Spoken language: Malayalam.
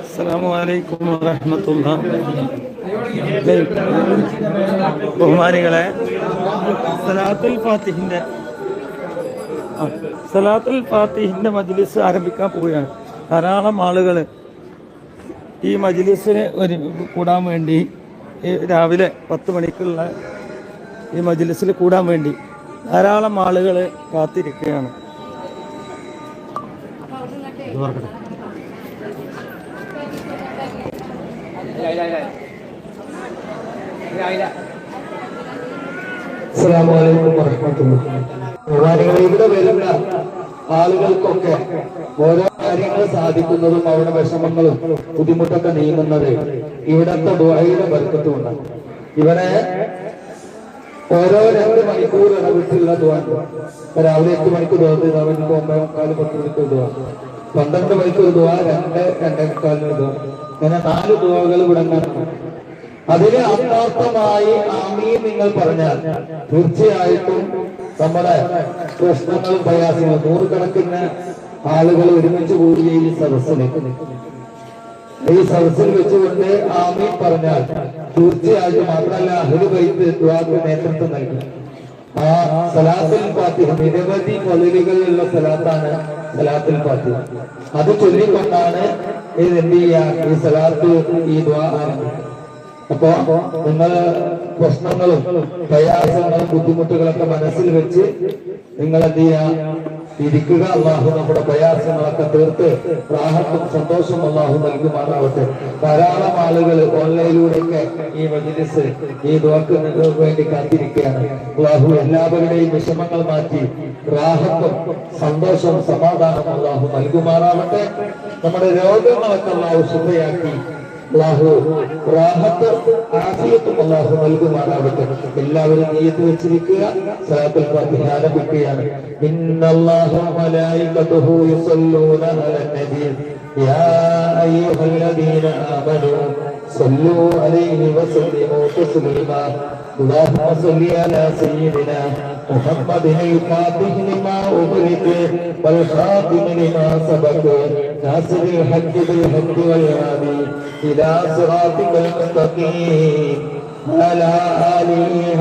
അസ്സലാമു വറഹ്മത്തുള്ളാഹി. ബഹുമാനികളെ, സലാത്തുൽ ഫാത്തിഹിന്റെ മജ്ലിസ് ആരംഭിക്കാൻ പോവുകയാണ്. ധാരാളം ആളുകൾ ഈ മജ്ലിസിന് കൂടാൻ വേണ്ടി രാവിലെ 10 മണിക്കുള്ള ഈ മജ്ലിസിൽ കൂടാൻ വേണ്ടി ധാരാളം ആളുകൾ കാത്തിരിക്കുകയാണ്. ഇവിടെ വരുന്ന ആളുകൾക്കൊക്കെ ഓരോ കാര്യങ്ങൾ സാധിക്കുന്നതും അവരുടെ വിഷമങ്ങളും ബുദ്ധിമുട്ടൊക്കെ നീങ്ങുന്നത് ഇവിടത്തെ ദുആയുടെ ബർക്കത്തുണ്ട്. ഇവിടെ ഓരോ 2 മണിക്കൂർ ഇടവിട്ടുള്ള ദുആ, രാവിലെ 8 മണിക്ക് ദുആ, 9:45 10 മണിക്ക് ദുആ, 12 മണിക്ക് ഒരു ദുആ, 2:45 ദുആ, അങ്ങനെ 4 ദുആകൾ ഇവിടെ നടക്കും. അതിന് അന്താർത്ഥമായി ആമീൻ നിങ്ങൾ പറഞ്ഞാൽ തീർച്ചയായിട്ടും നമ്മുടെ പ്രശ്നങ്ങളും പ്രയാസങ്ങളും, നൂറുകണക്കിന് ആളുകൾ ഒരുമിച്ച് കൂടിയ ഈ സദസ്സിൽ വെച്ചുകൊണ്ട് ആമീൻ പറഞ്ഞാൽ തീർച്ചയായിട്ടും മാത്രമല്ല അഹ്ലു ബൈത്ത് ദുആക്ക് നേതൃത്വം നൽകി. ആ സലാത്തുൽ ഫാത്തിഹ നിരവധി ഫളലുകളുള്ള സലാത്താണ് സലാത്തുൽ ഫാത്തിഹ. അത് ചൊല്ലിക്കൊണ്ടാണ് എന്ത് ചെയ്യാ ഈ സലാത്ത് ഈ ദുആ ആരംഭിക്കുക. അപ്പോ നിങ്ങൾ പ്രശ്നങ്ങളും പ്രയാസങ്ങളും ബുദ്ധിമുട്ടുകളൊക്കെ മനസ്സിൽ വെച്ച് നിങ്ങൾ എന്ത് ചെയ്യാ ഇരിക്കുക. അള്ളാഹു നമ്മുടെ പ്രയാസങ്ങളൊക്കെ തീർത്ത് റാഹത്തും സന്തോഷവും അള്ളാഹു നൽകുമാറാവട്ടെ. ധാരാളം ആളുകൾ ഓൺലൈനിലൂടെയൊക്കെ ഈ മജ്ലിസ് ഈ ദുആക്ക് വേണ്ടി കാത്തിരിക്കുകയാണ്. അള്ളാഹു എല്ലാവരുടെയും വിഷമങ്ങൾ മാറ്റി റാഹത്തും സന്തോഷവും സമാധാനവും അള്ളാഹു നൽകുമാറാവട്ടെ. നമ്മുടെ രോഗങ്ങളൊക്കെ അള്ളാഹു ശുദ്ധയാക്കി അല്ലാഹു റാഹത്ത് ആഫിയത്തും അല്ലാഹു നൽകുമാറാവട്ടെ. എല്ലാവരും നിയ്യത്ത് വെച്ചിരിക്കുക. സലാത്തുൽ ഫാത്തിഹ ആരംഭിക്കുകയാണ്. ഇന്നല്ലാഹ വമലായികതുഹു യുസല്ലൂന അലൻ നബി യാ അയ്യുഹല്ലദീന ആമനൂ സല്ലൂ അലൈഹി വസല്ലിമൂ തസ്ലീമാ. اللهم صل على سيدنا محمد الفاتح لما أغلق والخاتم لما سبق ناصر الحق بالحق والهادي إلى صراطك المستقيم على آله